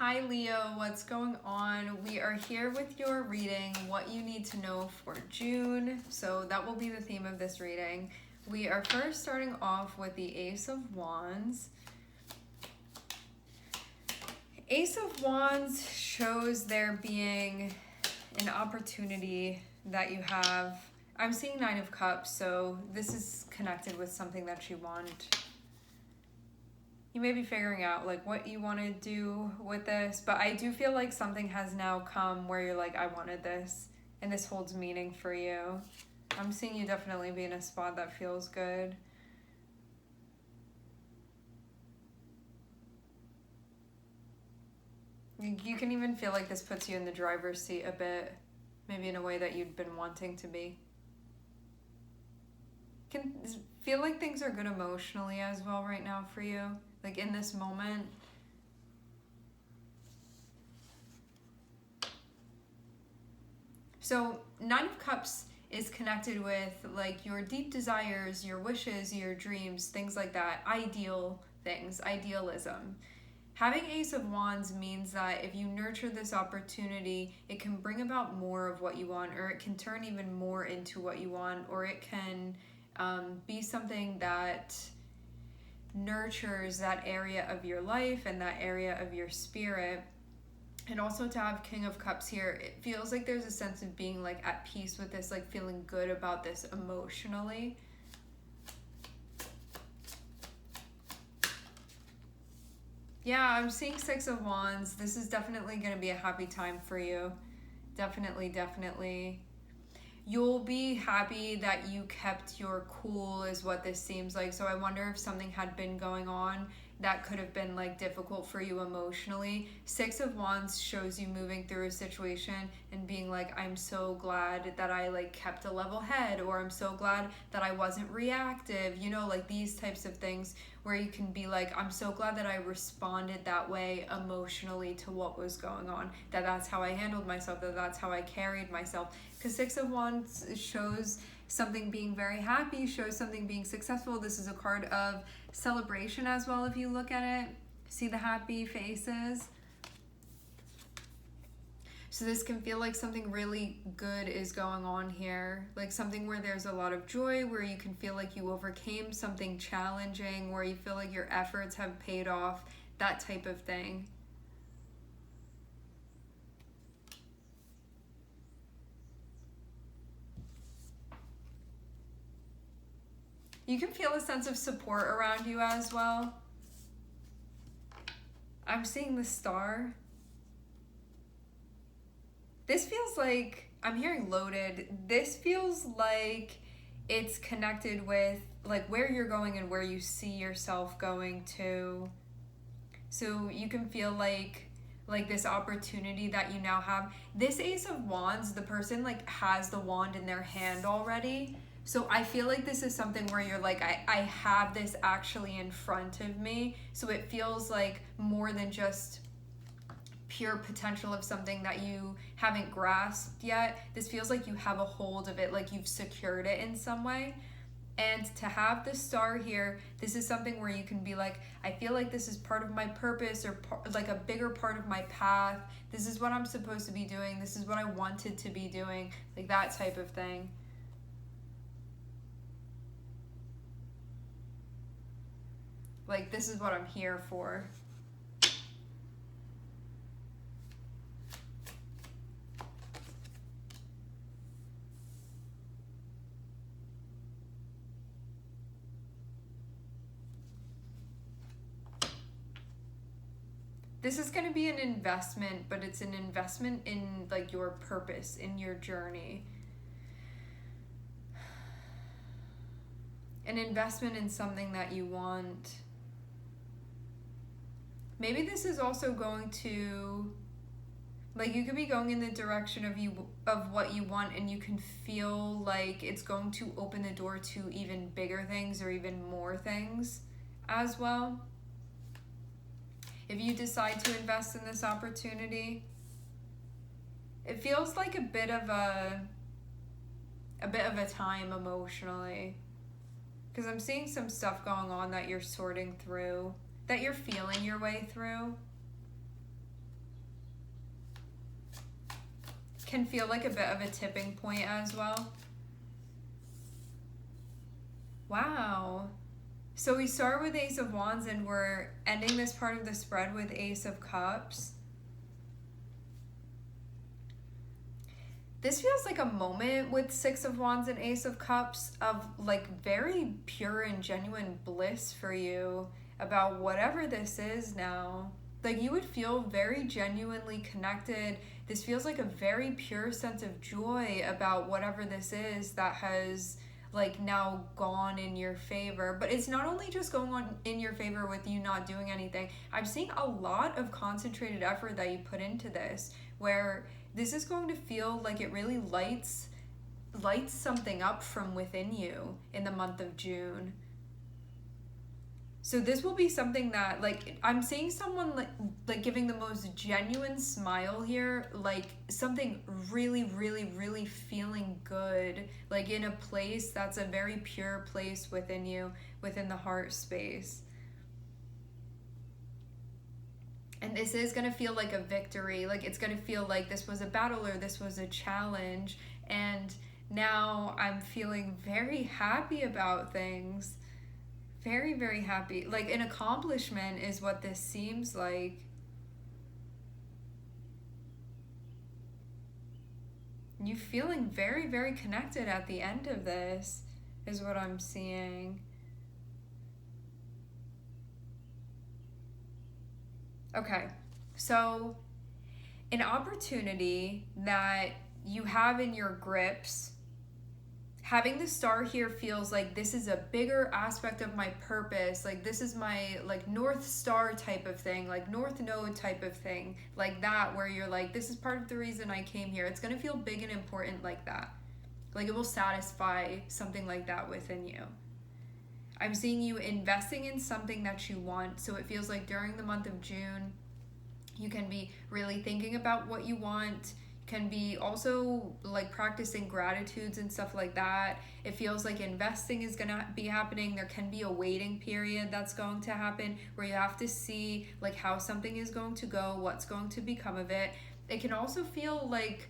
Hi Leo, what's going on? We are here with your reading, what you need to know for June. So that will be the theme of this reading. We are first starting off with the Ace of Wands. Ace of Wands shows there being an opportunity that you have. I'm seeing Nine of Cups, so this is connected with something that you want. You may be figuring out like what you want to do with this, but I do feel like something has now come where you're like, I wanted this, and this holds meaning for you. I'm seeing you definitely be in a spot that feels good. You can even feel like this puts you in the driver's seat a bit, maybe in a way that you'd been wanting to be. Can feel like things are good emotionally as well right now for you, like in this moment. So Nine of Cups is connected with like your deep desires, your wishes, your dreams, things like that, ideal things, idealism. Having Ace of Wands means that if you nurture this opportunity, it can bring about more of what you want, or it can turn even more into what you want, or it can be something that nurtures that area of your life and that area of your spirit. And also to have King of Cups here, it feels like there's a sense of being like at peace with this, like feeling good about this emotionally. Yeah, I'm seeing Six of Wands. This is definitely going to be a happy time for you. Definitely. You'll be happy that you kept your cool is what this seems like. So I wonder if something had been going on that could have been like difficult for you emotionally. Six of Wands shows you moving through a situation and being like, I'm so glad that I like kept a level head, or I'm so glad that I wasn't reactive, you know, like these types of things where you can be like, I'm so glad that I responded that way emotionally to what was going on, that's how I handled myself, that's how I carried myself. Because Six of Wands shows something being very happy, shows something being successful. This is a card of celebration as well if you look at it. See the happy faces? So this can feel like something really good is going on here, like something where there's a lot of joy, where you can feel like you overcame something challenging, where you feel like your efforts have paid off, that type of thing. You can feel a sense of support around you as well. I'm seeing the Star. This feels like, I'm hearing loaded. This feels like it's connected with like where you're going and where you see yourself going to. So you can feel like this opportunity that you now have. This Ace of Wands, the person like has the wand in their hand already. So I feel like this is something where you're like, I have this actually in front of me. So it feels like more than just pure potential of something that you haven't grasped yet. This feels like you have a hold of it, like you've secured it in some way. And to have the Star here, this is something where you can be like, I feel like this is part of my purpose, or like a bigger part of my path. This is what I'm supposed to be doing. This is what I wanted to be doing, like that type of thing. Like, this is what I'm here for. This is going to be an investment, but it's an investment in like your purpose, in your journey. An investment in something that you want. Maybe this is also going to, like, you could be going in the direction of what you want, and you can feel like it's going to open the door to even bigger things or even more things as well. If you decide to invest in this opportunity, it feels like a bit of a time emotionally, because I'm seeing some stuff going on that you're sorting through, that you're feeling your way through. can feel like a bit of a tipping point as well. Wow. So we start with Ace of Wands and we're ending this part of the spread with Ace of Cups. This feels like a moment with Six of Wands and Ace of Cups of like very pure and genuine bliss for you about whatever this is now. Like you would feel very genuinely connected. This feels like a very pure sense of joy about whatever this is that has like now gone in your favor. But it's not only just going on in your favor with you not doing anything. I'm seeing a lot of concentrated effort that you put into this, where this is going to feel like it really lights something up from within you in the month of June. So this will be something that, like, I'm seeing someone like giving the most genuine smile here, like something really, really, really feeling good, like in a place that's a very pure place within you, within the heart space. And this is going to feel like a victory, like it's going to feel like this was a battle or this was a challenge, and now I'm feeling very happy about things. Very, very happy. Like an accomplishment is what this seems like. You feeling very, very connected at the end of this is what I'm seeing. Okay, so an opportunity that you have in your grips. Having the star here feels like this is a bigger aspect of my purpose. Like this is my like North Star type of thing, like North Node type of thing, like that, where you're like, this is part of the reason I came here. It's going to feel big and important like that. Like it will satisfy something like that within you. I'm seeing you investing in something that you want. So it feels like during the month of June, you can be really thinking about what you want. Can be also like practicing gratitudes and stuff like that. It feels like investing is gonna be happening. There can be a waiting period that's going to happen where you have to see like how something is going to go, what's going to become of it. It can also feel like,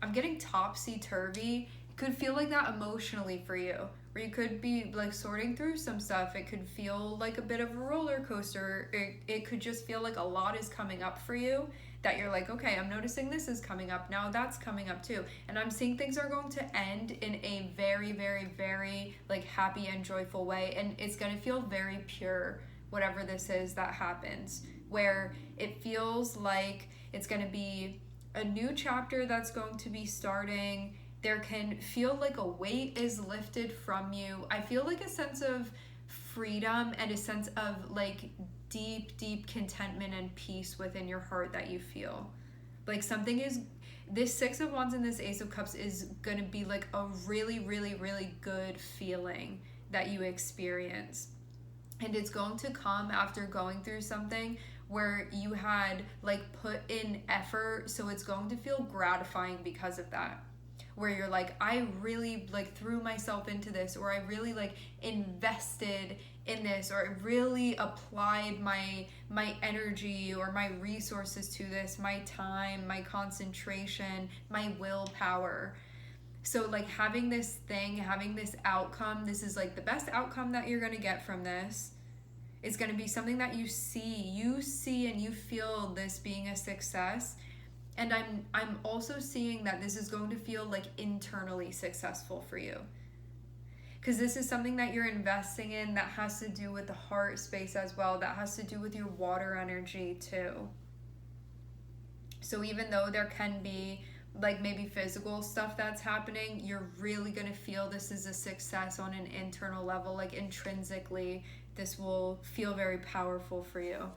I'm getting topsy-turvy. It could feel like that emotionally for you, where you could be like sorting through some stuff. It could feel like a bit of a roller coaster. It could just feel like a lot is coming up for you, that you're like, okay, I'm noticing this is coming up, now that's coming up too. And I'm seeing things are going to end in a very, very, very like happy and joyful way. And it's going to feel very pure, whatever this is that happens, where it feels like it's going to be a new chapter that's going to be starting. There can feel like a weight is lifted from you. I feel like a sense of freedom and a sense of like deep, deep contentment and peace within your heart that you feel. Like something is, this Six of Wands and this Ace of Cups is going to be like a really, really, really good feeling that you experience. And it's going to come after going through something where you had like put in effort, so it's going to feel gratifying because of that. Where you're like, I really like threw myself into this, or I really like invested in this, or I really applied my energy or my resources to this, my time, my concentration, my willpower. So like having this thing, having this outcome, this is like the best outcome that you're going to get from this. It's going to be something that you see and you feel this being a success. And I'm also seeing that this is going to feel like internally successful for you. Because this is something that you're investing in that has to do with the heart space as well. That has to do with your water energy too. So even though there can be like maybe physical stuff that's happening, you're really going to feel this is a success on an internal level. Like intrinsically, this will feel very powerful for you.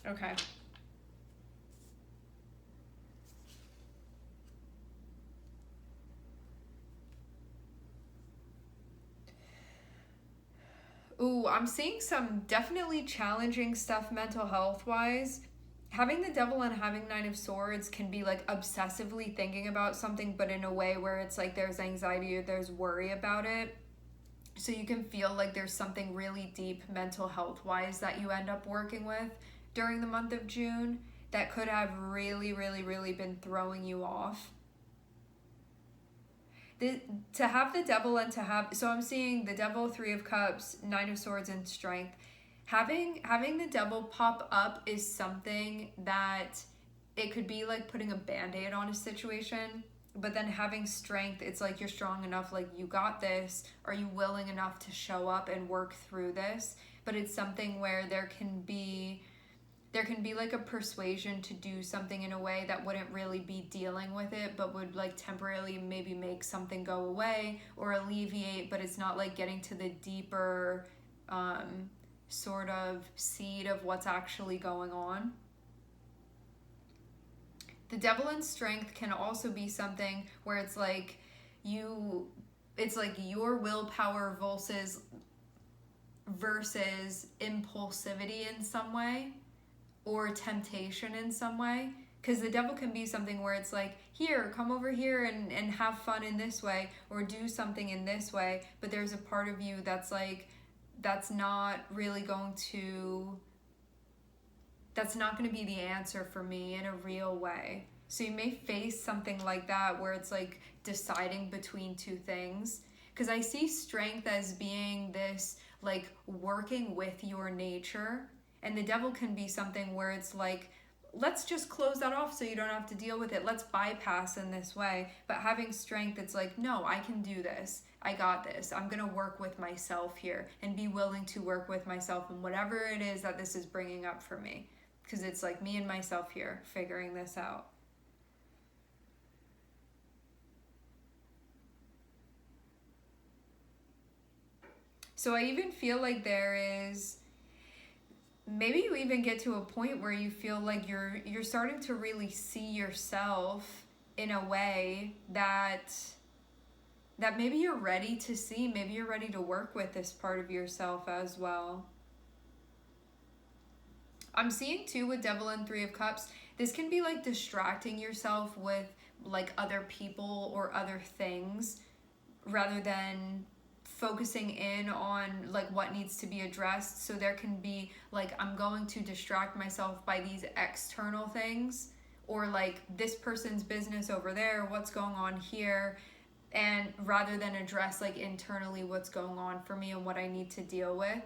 Okay. Ooh, I'm seeing some definitely challenging stuff mental health wise. Having the devil and having Nine of Swords can be like obsessively thinking about something, but in a way where it's like there's anxiety or there's worry about it. So you can feel like there's something really deep mental health wise that you end up working with during the month of June that could have really, really, really been throwing you off. To have the devil and to have, so I'm seeing the devil, Three of Cups, Nine of Swords, and Strength. Having the devil pop up is something that it could be like putting a band-aid on a situation, but then having strength, it's like you're strong enough, like you got this. Are you willing enough to show up and work through this? But it's something where there can be like a persuasion to do something in a way that wouldn't really be dealing with it, but would like temporarily maybe make something go away or alleviate, but it's not like getting to the deeper sort of seed of what's actually going on. The devil in strength can also be something where it's like your willpower versus impulsivity in some way, or temptation in some way, because the devil can be something where it's like, here, come over here and have fun in this way or do something in this way, but there's a part of you that's like, that's not going to be the answer for me in a real way. So you may face something like that where it's like deciding between two things, because I see strength as being this like working with your nature. And the devil can be something where it's like, let's just close that off so you don't have to deal with it. Let's bypass in this way. But having strength, it's like, no, I can do this. I got this. I'm going to work with myself here and be willing to work with myself and whatever it is that this is bringing up for me. Because it's like me and myself here figuring this out. So I even feel like there is, maybe you even get to a point where you feel like you're starting to really see yourself in a way that maybe you're ready to see. Maybe you're ready to work with this part of yourself as well. I'm seeing too with devil and Three of Cups, this can be like distracting yourself with like other people or other things rather than focusing in on like what needs to be addressed. So there can be like, I'm going to distract myself by these external things, or like this person's business over there, what's going on here, and rather than address like internally what's going on for me and what I need to deal with.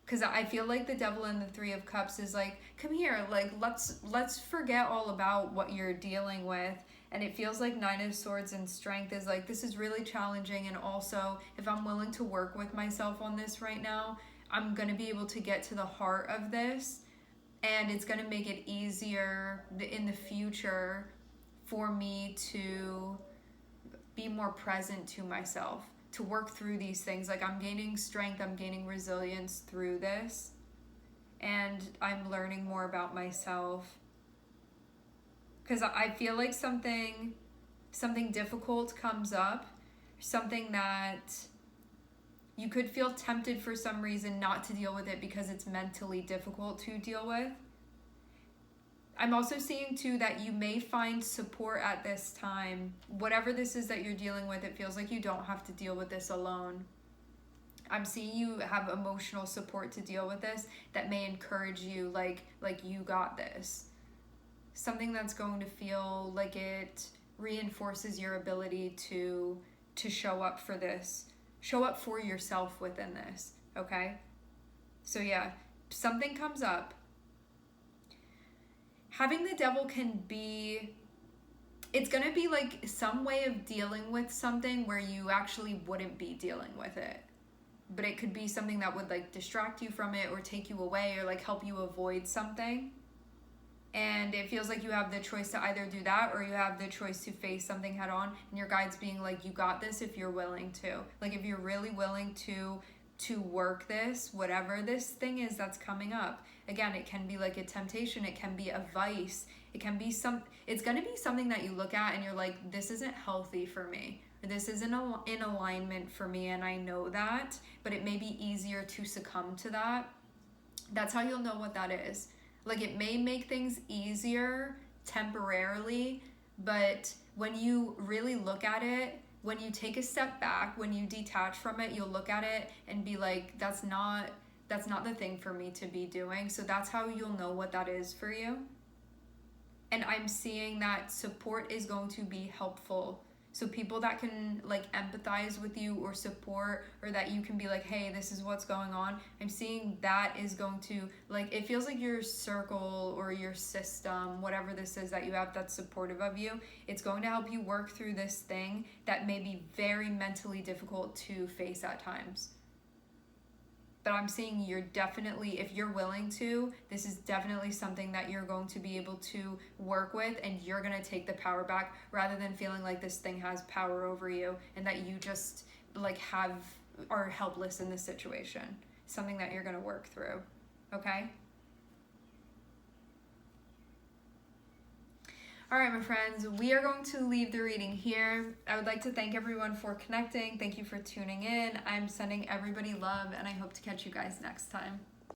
Because I feel like the devil and the Three of Cups is like, come here, like let's forget all about what you're dealing with. And it feels like Nine of Swords and Strength is like, this is really challenging. And also, if I'm willing to work with myself on this right now, I'm going to be able to get to the heart of this. And it's going to make it easier in the future for me to be more present to myself, to work through these things. Like I'm gaining strength, I'm gaining resilience through this. And I'm learning more about myself. Because I feel like something difficult comes up, something that you could feel tempted for some reason not to deal with it because it's mentally difficult to deal with. I'm also seeing too that you may find support at this time. Whatever this is that you're dealing with, it feels like you don't have to deal with this alone. I'm seeing you have emotional support to deal with this that may encourage you, like you got this. Something that's going to feel like it reinforces your ability to show up for this, show up for yourself within this, okay? So yeah, something comes up. Having the devil can be, it's going to be like some way of dealing with something where you actually wouldn't be dealing with it. But it could be something that would like distract you from it or take you away or like help you avoid something. And it feels like you have the choice to either do that or you have the choice to face something head on. And your guide's being like, you got this if you're willing to. Like if you're really willing to work this, whatever this thing is that's coming up. Again, it can be like a temptation. It can be a vice. It can be it's going to be something that you look at and you're like, this isn't healthy for me. or this isn't in alignment for me and I know that, but it may be easier to succumb to that. That's how you'll know what that is. Like, it may make things easier temporarily, but when you really look at it, when you take a step back, when you detach from it, you'll look at it and be like, that's not the thing for me to be doing. So that's how you'll know what that is for you. And I'm seeing that support is going to be helpful. So people that can like empathize with you or support, or that you can be like, hey, this is what's going on. I'm seeing that is going to, like, it feels like your circle or your system, whatever this is that you have that's supportive of you, it's going to help you work through this thing that may be very mentally difficult to face at times. But I'm seeing you're definitely, if you're willing to, this is definitely something that you're going to be able to work with, and you're going to take the power back rather than feeling like this thing has power over you and that you just like are helpless in this situation. Something that you're going to work through. Okay? All right, my friends, we are going to leave the reading here. I would like to thank everyone for connecting. Thank you for tuning in. I'm sending everybody love, and I hope to catch you guys next time.